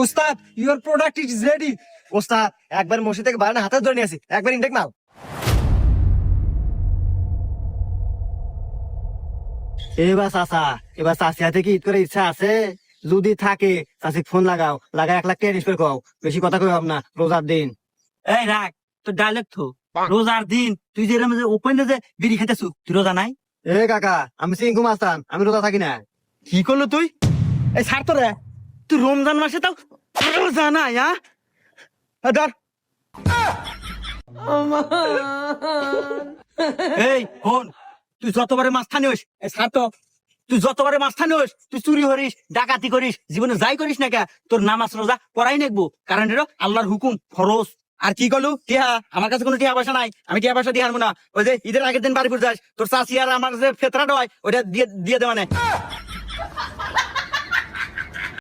উস্তাদ your product is ready. ওস্তাদ একবার মসজিদ থেকে বারানা হাতে ধরে নিয়ে আসি, একবার ইনটেক মাল। এবার চাচা, এবার চাষি হাতে কি ঈদ করে ইচ্ছা আছে? যদি থাকে চাষি ফোন লাগাও, লাগায় 1 লাখ টাকা রিস্ক করে কও, বেশি কথা কই না, রোজার দিন। এই রাখ তো ডাইলেক্ট তো রোজার দিন তুই যে এরকম যে ওপেনে যে বিড়ি খেতেছু তুই রোজা নাই? এ কাকা, আমি সিংকু মাস্তান, আমি রোজা থাকি না। কি করলো তুই? এই ছাড় তো রে, তুই রমজান মাসে তাও রোজা নাই? ধর। এই হন, তুই যতবারে মাস্তানি হইস, এই ছাড় তো, তুই যতবারে মাস্তানি হইস, তুই চুরি করিস, ডাকাতি করিস, জীবনে যাই করিস না কে, তোর নামাজ রোজা করাই নেকবো, কারণ এটা আল্লাহর হুকুম, ফরজ। আর কি করলু টিহা? আমার কাছে কোনো টিহা পয়সা নাই, আমি টিহা পয়সা দিয়ে হারবো না। ওই যে ঈদের আগের দিন বাড়িপুর যাস, তোর চাষি আর আমার যে ফেতরাটা হয় ওইটা দিয়ে দে মানে।